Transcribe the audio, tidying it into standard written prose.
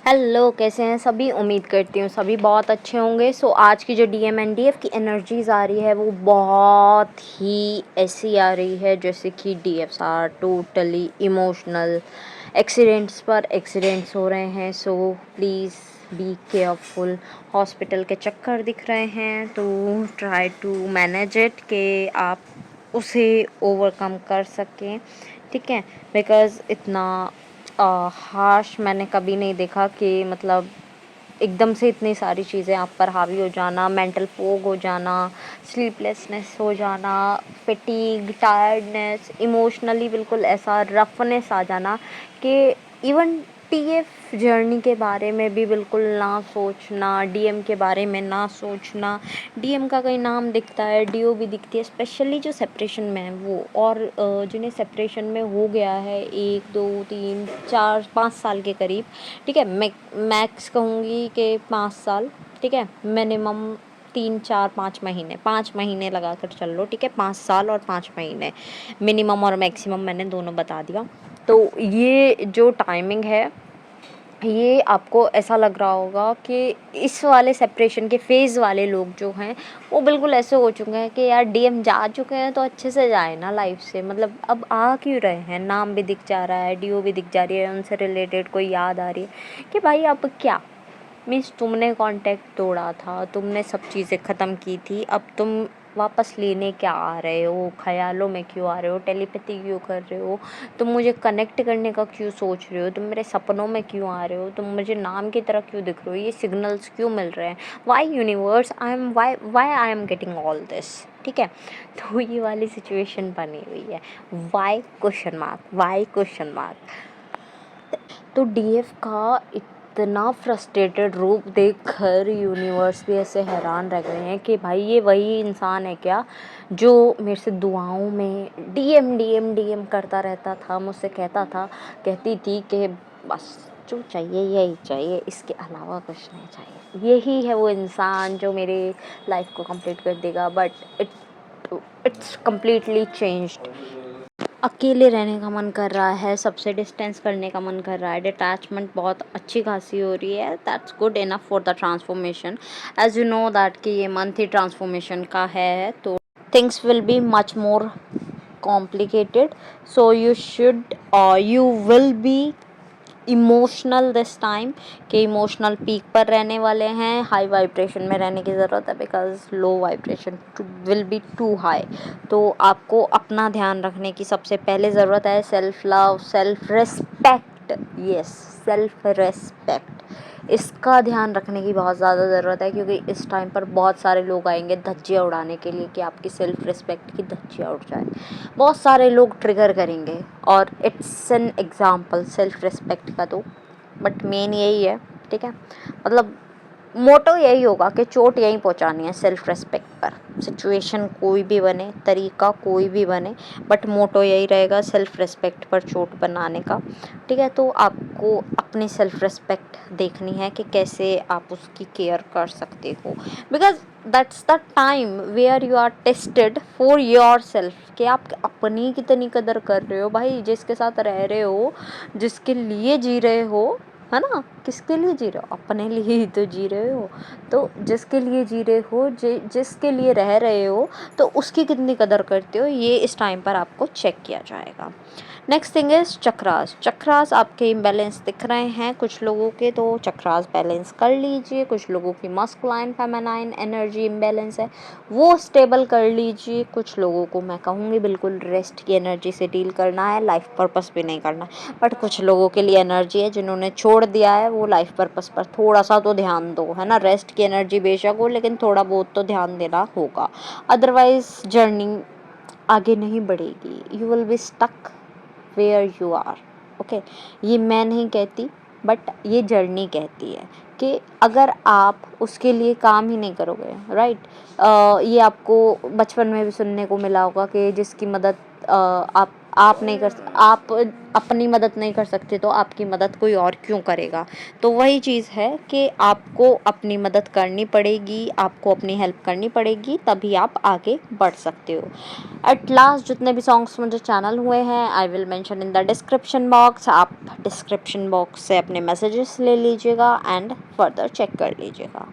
Hello, कैसे हैं सभी। उम्मीद करती हूँ सभी बहुत अच्छे होंगे। सो आज की जो डीएम एंड डीएफ की एनर्जीज़ आ रही है वो बहुत ही ऐसी आ रही है जैसे कि डीएफ्स आर टोटली इमोशनल। एक्सीडेंट्स पर एक्सीडेंट्स हो रहे हैं, so please be careful. Hospital के चक्कर दिख रहे हैं तो ट्राई टू मैनेज इट कि आप उसे ओवरकम कर सकें, ठीक है। बिकॉज़ इतना हार्श मैंने कभी नहीं देखा कि मतलब एकदम से इतनी सारी चीज़ें आप पर हावी हो जाना, मेंटल फोग हो जाना, स्लीपलेसनेस हो जाना, फटीग, टायर्डनेस, इमोशनली बिल्कुल ऐसा रफनेस आ जाना कि इवन टीएफ जर्नी के बारे में भी बिल्कुल ना सोचना, डीएम के बारे में ना सोचना। डीएम का कहीं नाम दिखता है, डीओ भी दिखती है, स्पेशली जो सेपरेशन में है वो, और जिन्हें सेपरेशन में हो गया है 1 2 3 4 5 साल के करीब, ठीक है। मैक्स कहूँगी कि 5 साल, ठीक है। मिनिमम 3 4 5 महीने, 5 महीने लगा कर चल लो, ठीक है। 5 साल और 5 महीने मिनिमम और मैक्सिमम मैंने दोनों बता दिया। तो ये जो टाइमिंग है, ये आपको ऐसा लग रहा होगा कि इस वाले सेपरेशन के फेज़ वाले लोग जो हैं वो बिल्कुल ऐसे हो चुके हैं कि यार डीएम जा चुके हैं तो अच्छे से जाए ना लाइफ से, मतलब अब आ क्यों रहे हैं। नाम भी दिख जा रहा है, डीओ भी दिख जा रही है, उनसे रिलेटेड कोई याद आ रही है कि भाई अब क्या मीन्स तुमने कांटेक्ट तोड़ा था, तुमने सब चीज़ें ख़त्म की थी, अब तुम वापस लेने क्या आ रहे हो, ख्यालों में क्यों आ रहे हो, टेलीपैथी क्यों कर रहे हो, तुम मुझे कनेक्ट करने का क्यों सोच रहे हो, तुम मेरे सपनों में क्यों आ रहे हो, तुम मुझे नाम की तरह क्यों दिख रहे हो, ये सिग्नल्स क्यों मिल रहे हैं, why universe why I am getting all this, ठीक है। तो ये वाली सिचुएशन बनी हुई है। Why question mark, why question mark. तो डीएफ का इतना फ्रस्ट्रेटेड रूप देखकर यूनिवर्स भी ऐसे हैरान रह गए हैं कि भाई ये वही इंसान है क्या जो मेरे से दुआओं में डीएम डीएम डीएम करता रहता था, मुझसे कहती थी कि बस जो चाहिए यही चाहिए, इसके अलावा कुछ नहीं चाहिए। यही है वो इंसान जो मेरे लाइफ को कंप्लीट कर देगा। But it's completely changed. अकेले रहने का मन कर रहा है, सबसे डिस्टेंस करने का मन कर रहा है, डिटैचमेंट बहुत अच्छी खासी हो रही है। That's good enough for the transformation. As you know that कि ये मंथ ही ट्रांसफॉर्मेशन का है, तो things will be much more complicated, so you will be emotional this time कि इमोशनल पीक पर रहने वाले हैं। हाई वाइब्रेशन में रहने की ज़रूरत है because low vibration will be too high. तो आपको अपना ध्यान रखने की सबसे पहले ज़रूरत है self love, self respect. Yes, self respect, इसका ध्यान रखने की बहुत ज़्यादा ज़रूरत है क्योंकि इस टाइम पर बहुत सारे लोग आएंगे धज्जियाँ उड़ाने के लिए कि आपकी सेल्फ रिस्पेक्ट की धज्जियाँ उड़ जाए। बहुत सारे लोग ट्रिगर करेंगे और it's an example self respect का। तो बट मेन यही है, ठीक है। मतलब मोटो यही होगा कि चोट यहीं पहुंचानी है सेल्फ रिस्पेक्ट पर। सिचुएशन कोई भी बने, तरीका कोई भी बने, बट मोटो यही रहेगा सेल्फ रिस्पेक्ट पर चोट बनाने का, ठीक है। तो आपको अपनी सेल्फ रिस्पेक्ट देखनी है कि कैसे आप उसकी केयर कर सकते हो, because that's the time where you are tested for yourself कि आप अपनी कितनी कदर कर रहे हो। भाई जिसके साथ रह रहे हो, जिसके लिए जी रहे हो, है ना, किसके लिए जी रहे हो, अपने लिए ही तो जी रहे हो। तो जिसके लिए जी रहे हो, जिसके लिए रह रहे हो, तो उसकी कितनी कदर करते हो, ये इस टाइम पर आपको चेक किया जाएगा। Next thing is chakras. Chakras आपके इम्बैलेंस दिख रहे हैं कुछ लोगों के, तो चक्रास बैलेंस कर लीजिए। कुछ लोगों की मस्कुलाइन फेमिनाइन एनर्जी इम्बैलेंस है, वो स्टेबल कर लीजिए। कुछ लोगों को मैं कहूँगी बिल्कुल रेस्ट की एनर्जी से डील करना है, लाइफ पर्पस भी नहीं करना। बट कुछ लोगों के लिए एनर्जी है जिन्होंने छोड़ दिया है, वो लाइफ पर्पस पर थोड़ा सा तो ध्यान दो, है ना। रेस्ट की एनर्जी बेशक हो लेकिन थोड़ा बहुत तो ध्यान देना होगा, अदरवाइज जर्नी आगे नहीं बढ़ेगी। You will be stuck where you are, okay. ये मैं नहीं कहती बट ये जर्नी कहती है कि अगर आप उसके लिए काम ही नहीं करोगे, राइट। ये आपको बचपन में भी सुनने को मिला होगा कि जिसकी मदद आप आप नहीं कर आप अपनी मदद नहीं कर सकते तो आपकी मदद कोई और क्यों करेगा। तो वही चीज़ है कि आपको अपनी मदद करनी पड़ेगी, आपको अपनी हेल्प करनी पड़ेगी, तभी आप आगे बढ़ सकते हो। एट लास्ट जितने भी सॉन्ग्स मुझे चैनल हुए हैं I will mention in the description box. आप डिस्क्रिप्शन बॉक्स से अपने मैसेजेस ले लीजिएगा एंड फर्दर चेक कर लीजिएगा।